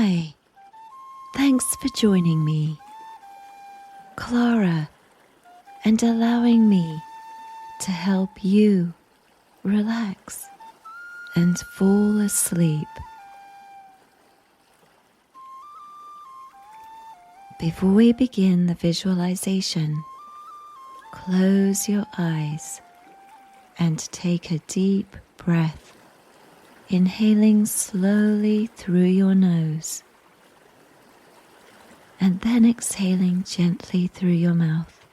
Hi, thanks for joining me, Clara, and allowing me to help you relax and fall asleep. Before we begin the visualization, close your eyes and take a deep breath, inhaling slowly through your nose and then exhaling gently through your mouth.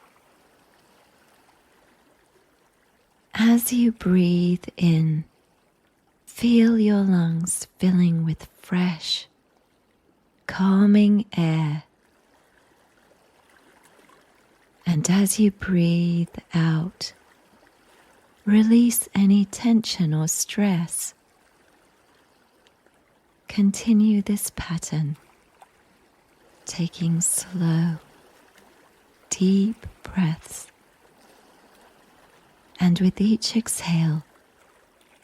As you breathe in, feel your lungs filling with fresh, calming air. And as you breathe out, release any tension or stress. Continue this pattern, taking slow, deep breaths. And with each exhale,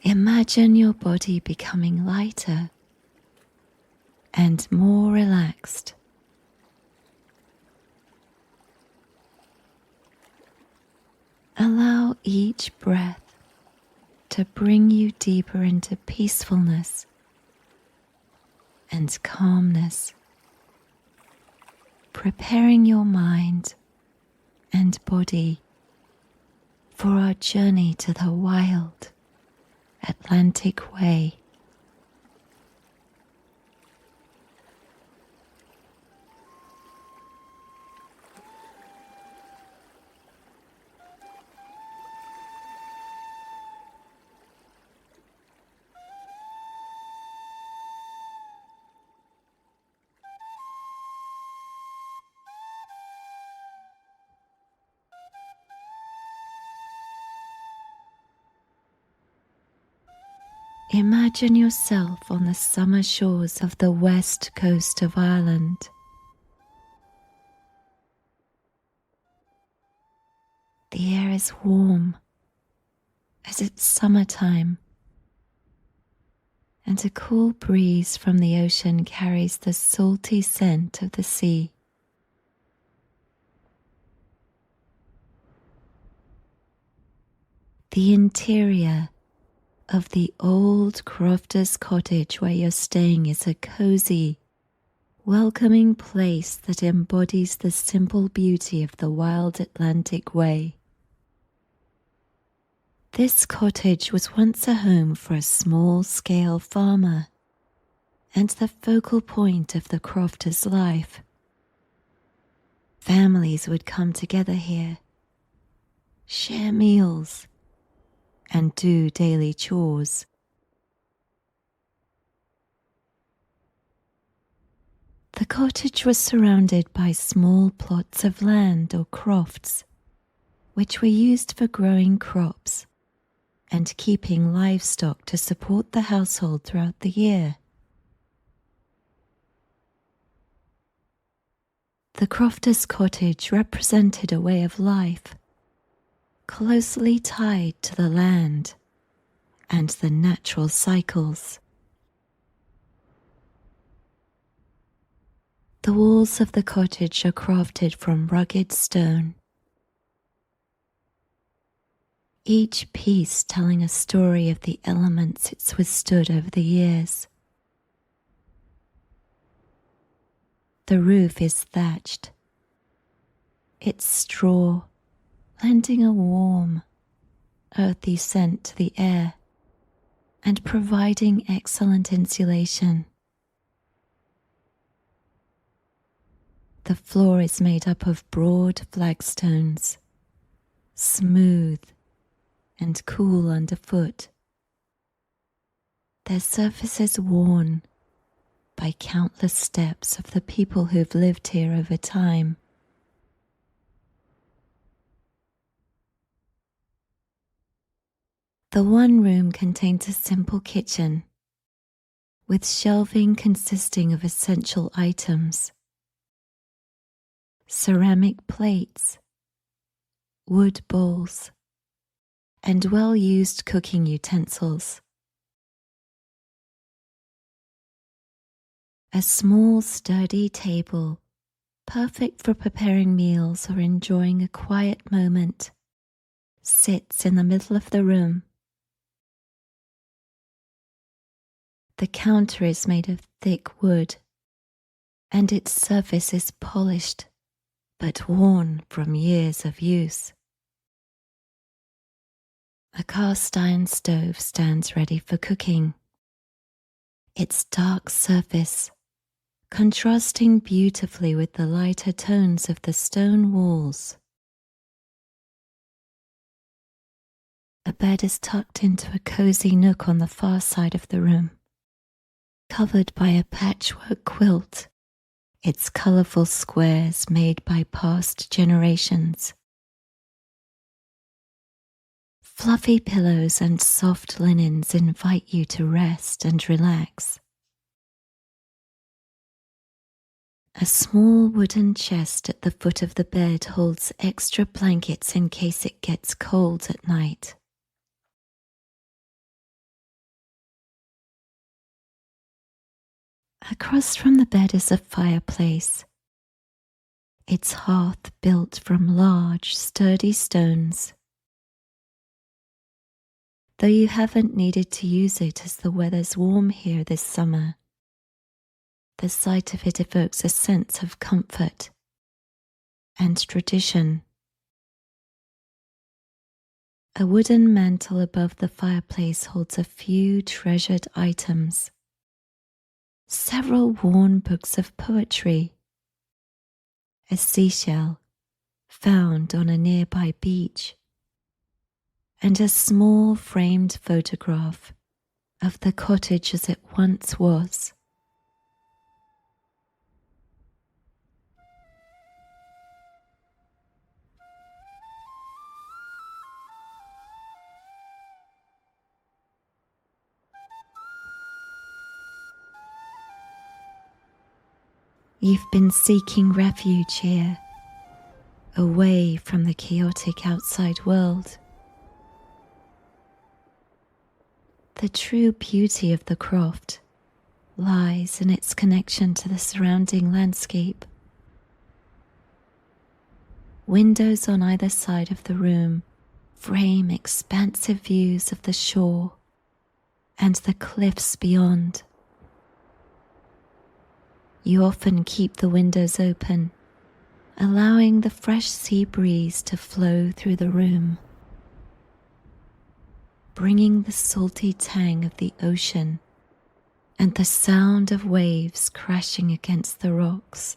imagine your body becoming lighter and more relaxed. Allow each breath to bring you deeper into peacefulness and calmness, preparing your mind and body for our journey to the wild Atlantic Way. Imagine yourself on the summer shores of the west coast of Ireland. The air is warm as it's summertime, and a cool breeze from the ocean carries the salty scent of the sea. The interior of the old crofter's cottage where you're staying is a cosy, welcoming place that embodies the simple beauty of the wild Atlantic Way. This cottage was once a home for a small-scale farmer and the focal point of the crofter's life. Families would come together here, share meals, and do daily chores. The cottage was surrounded by small plots of land or crofts, which were used for growing crops and keeping livestock to support the household throughout the year. The crofter's cottage represented a way of life closely tied to the land and the natural cycles. The walls of the cottage are crafted from rugged stone, each piece telling a story of the elements it's withstood over the years. The roof is thatched, its straw lending a warm, earthy scent to the air and providing excellent insulation. The floor is made up of broad flagstones, smooth and cool underfoot, their surfaces worn by countless steps of the people who've lived here over time. The one room contains a simple kitchen with shelving consisting of essential items: ceramic plates, wood bowls, and well-used cooking utensils. A small sturdy table, perfect for preparing meals or enjoying a quiet moment, sits in the middle of the room. The counter is made of thick wood, and its surface is polished but worn from years of use. A cast iron stove stands ready for cooking, its dark surface contrasting beautifully with the lighter tones of the stone walls. A bed is tucked into a cozy nook on the far side of the room, covered by a patchwork quilt, its colourful squares made by past generations. Fluffy pillows and soft linens invite you to rest and relax. A small wooden chest at the foot of the bed holds extra blankets in case it gets cold at night. Across from the bed is a fireplace, its hearth built from large, sturdy stones. Though you haven't needed to use it as the weather's warm here this summer, the sight of it evokes a sense of comfort and tradition. A wooden mantel above the fireplace holds a few treasured items. Several worn books of poetry, a seashell found on a nearby beach, and a small framed photograph of the cottage as it once was. You've been seeking refuge here, away from the chaotic outside world. The true beauty of the croft lies in its connection to the surrounding landscape. Windows on either side of the room frame expansive views of the shore and the cliffs beyond. You often keep the windows open, allowing the fresh sea breeze to flow through the room, bringing the salty tang of the ocean and the sound of waves crashing against the rocks.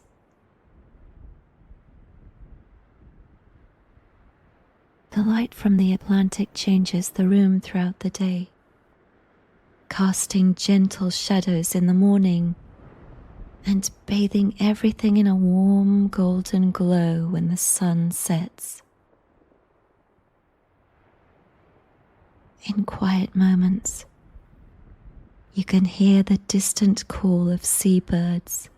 The light from the Atlantic changes the room throughout the day, casting gentle shadows in the morning and bathing everything in a warm golden glow when the sun sets. In quiet moments, you can hear the distant call of seabirds,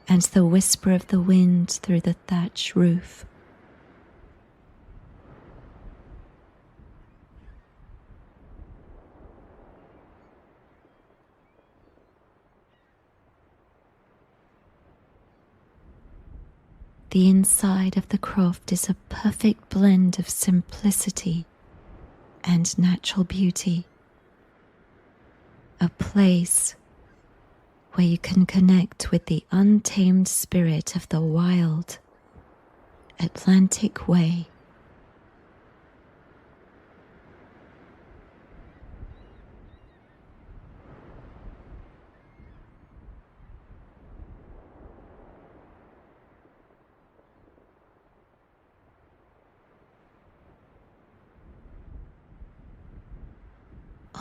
and the whisper of the wind through the thatch roof. The inside of the croft is a perfect blend of simplicity and natural beauty, a place where you can connect with the untamed spirit of the wild Atlantic way.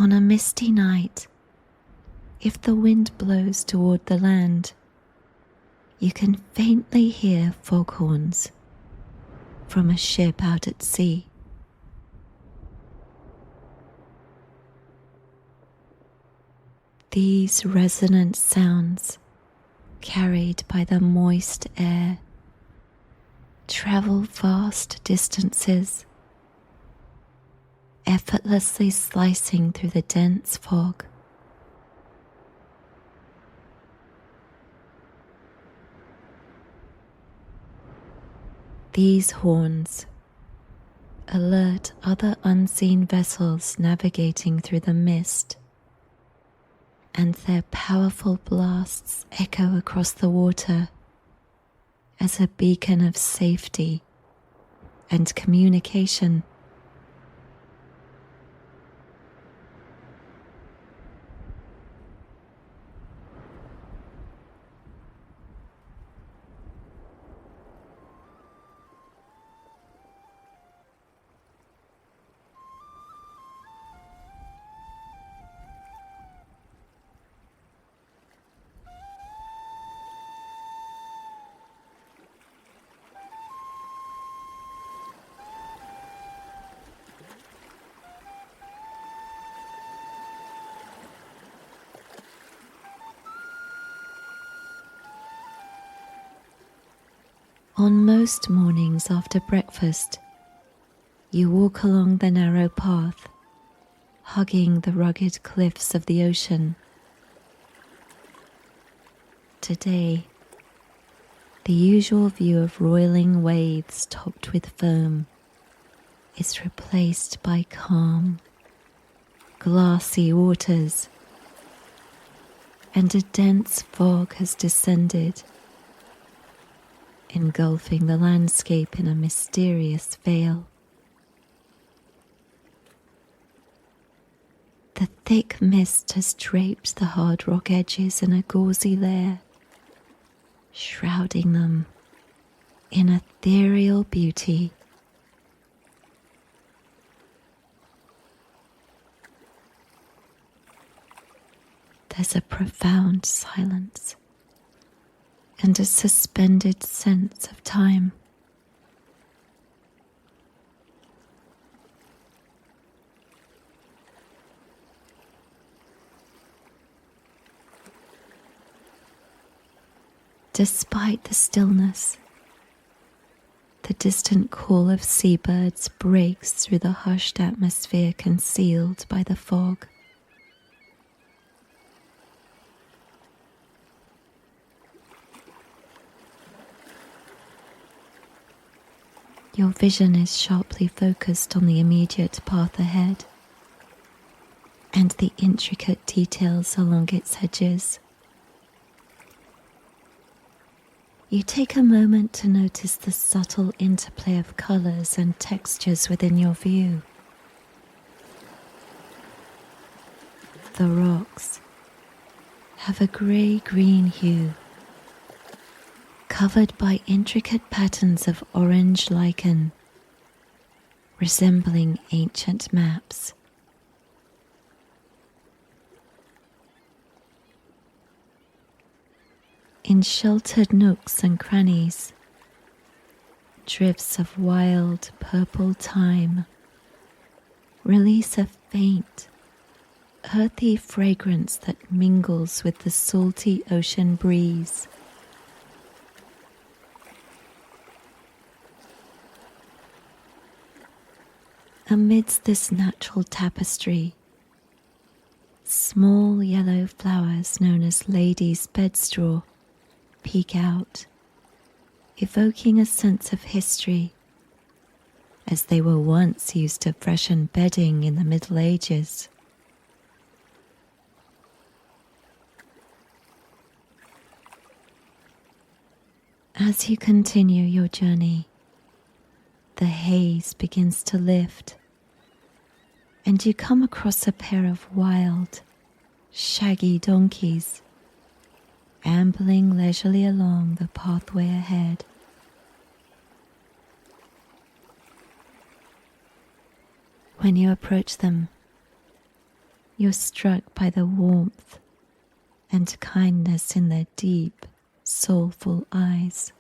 On a misty night, if the wind blows toward the land, you can faintly hear foghorns from a ship out at sea. These resonant sounds, carried by the moist air, travel vast distances, effortlessly slicing through the dense fog. These horns alert other unseen vessels navigating through the mist, and their powerful blasts echo across the water as a beacon of safety and communication. On most mornings after breakfast, you walk along the narrow path, hugging the rugged cliffs of the ocean. Today, the usual view of roiling waves topped with foam is replaced by calm, glassy waters, and a dense fog has descended, engulfing the landscape in a mysterious veil. The thick mist has draped the hard rock edges in a gauzy layer, shrouding them in ethereal beauty. There's a profound silence and a suspended sense of time. Despite the stillness, the distant call of seabirds breaks through the hushed atmosphere concealed by the fog. Your vision is sharply focused on the immediate path ahead and the intricate details along its edges. You take a moment to notice the subtle interplay of colors and textures within your view. The rocks have a grey-green hue, covered by intricate patterns of orange lichen, resembling ancient maps. In sheltered nooks and crannies, drifts of wild purple thyme release a faint, earthy fragrance that mingles with the salty ocean breeze. Amidst this natural tapestry, small yellow flowers known as lady's bedstraw peek out, evoking a sense of history, as they were once used to freshen bedding in the Middle Ages. As you continue your journey, the haze begins to lift, and you come across a pair of wild, shaggy donkeys ambling leisurely along the pathway ahead. When you approach them, you're struck by the warmth and kindness in their deep, soulful eyes.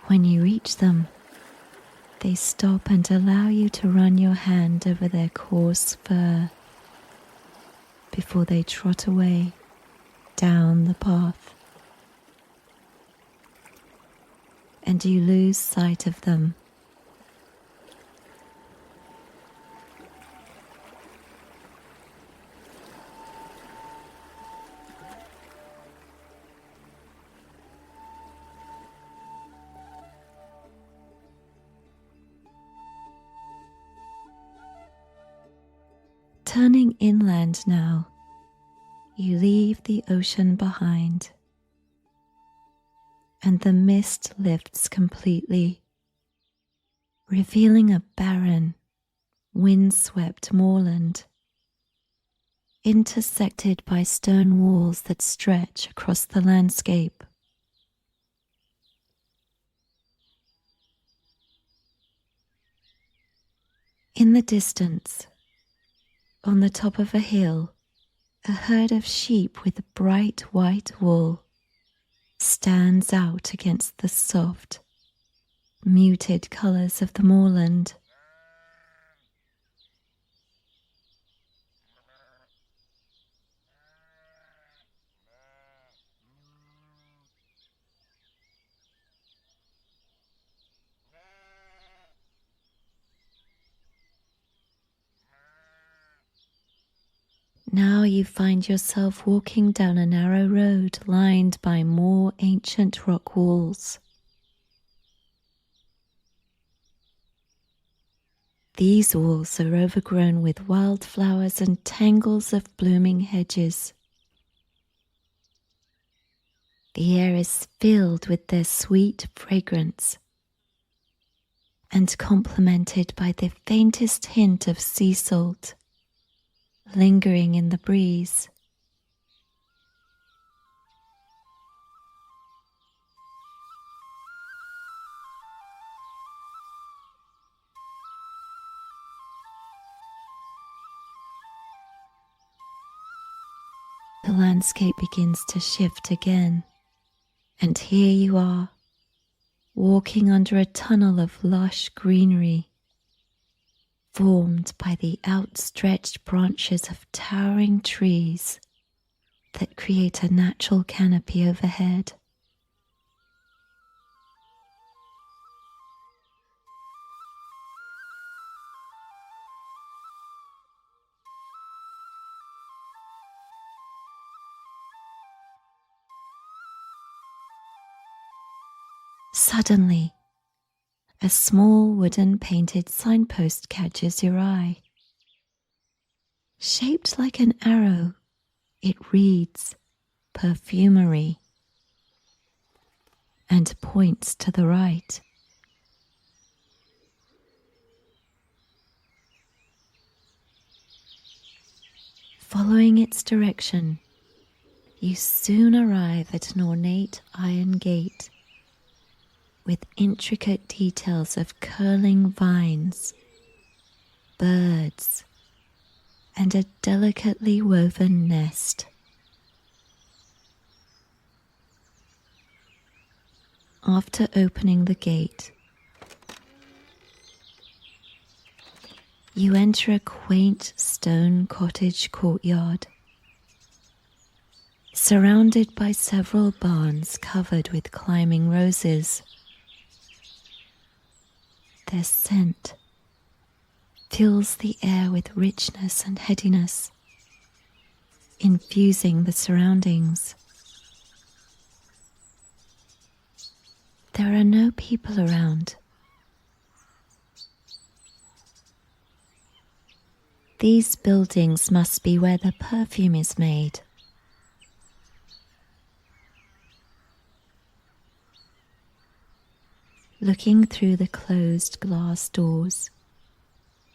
When you reach them, they stop and allow you to run your hand over their coarse fur before they trot away down the path. and you lose sight of them. Turning inland now, you leave the ocean behind, and the mist lifts completely, revealing a barren, windswept moorland, intersected by stone walls that stretch across the landscape. In the distance, on the top of a hill, a herd of sheep with bright white wool stands out against the soft, muted colours of the moorland. Now you find yourself walking down a narrow road lined by more ancient rock walls. These walls are overgrown with wildflowers and tangles of blooming hedges. The air is filled with their sweet fragrance and complemented by the faintest hint of sea salt lingering in the breeze. The landscape begins to shift again, and here you are, walking under a tunnel of lush greenery, formed by the outstretched branches of towering trees that create a natural canopy overhead. Suddenly, a small wooden painted signpost catches your eye. Shaped like an arrow, it reads "Perfumery" and points to the right. Following its direction, you soon arrive at an ornate iron gate with intricate details of curling vines, birds, and a delicately woven nest. After opening the gate, you enter a quaint stone cottage courtyard, surrounded by several barns covered with climbing roses. Their scent fills the air with richness and headiness, infusing the surroundings. There are no people around. These buildings must be where the perfume is made. Looking through the closed glass doors,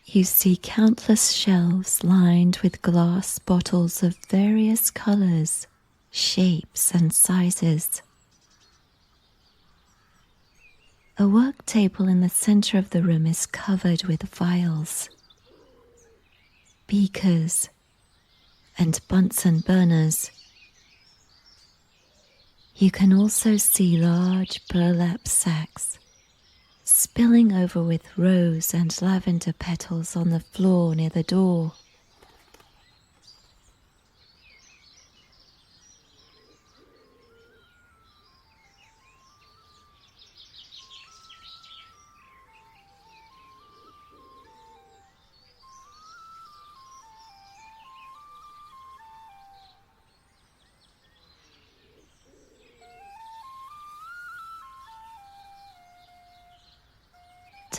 you see countless shelves lined with glass bottles of various colors, shapes, and sizes. A work table in the center of the room is covered with vials, beakers, and Bunsen burners. You can also see large burlap sacks spilling over with rose and lavender petals on the floor near the door.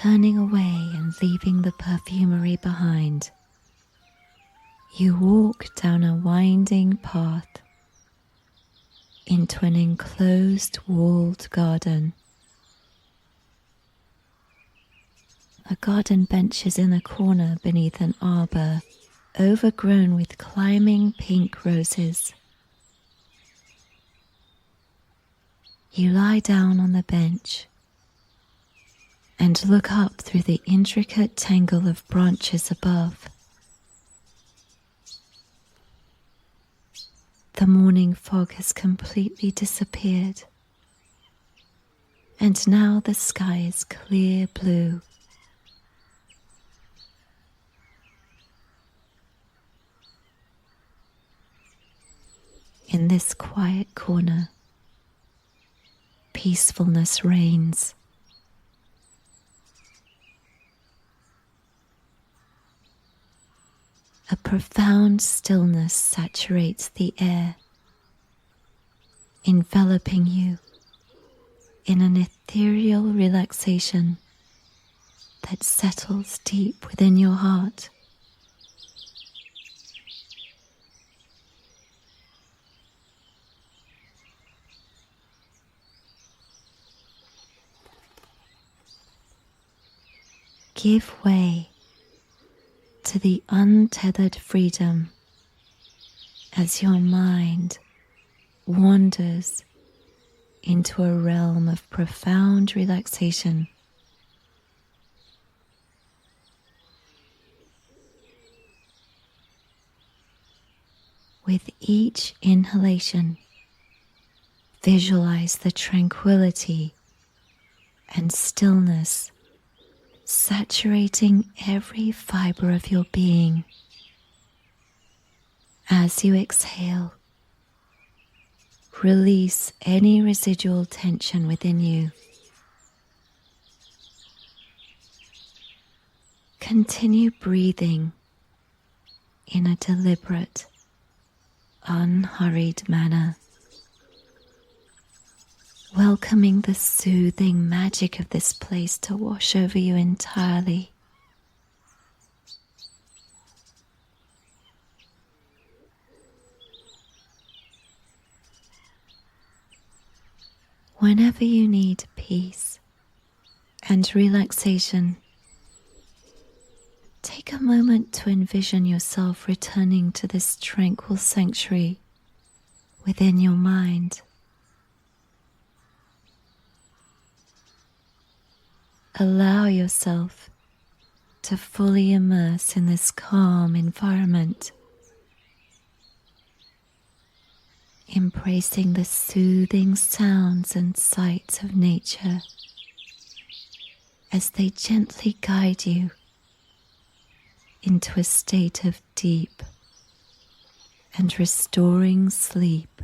turning away and leaving the perfumery behind, you walk down a winding path into an enclosed walled garden. A garden bench is in a corner beneath an arbor overgrown with climbing pink roses. You lie down on the bench and look up through the intricate tangle of branches above. The morning fog has completely disappeared, and now the sky is clear blue. In this quiet corner, peacefulness reigns. A profound stillness saturates the air, enveloping you in an ethereal relaxation that settles deep within your heart. Give way to the untethered freedom as your mind wanders into a realm of profound relaxation. With each inhalation, visualize the tranquility and stillness saturating every fiber of your being. As you exhale, release any residual tension within you. Continue breathing in a deliberate, unhurried manner, welcoming the soothing magic of this place to wash over you entirely. Whenever you need peace and relaxation, take a moment to envision yourself returning to this tranquil sanctuary within your mind. Allow yourself to fully immerse in this calm environment, embracing the soothing sounds and sights of nature as they gently guide you into a state of deep and restoring sleep.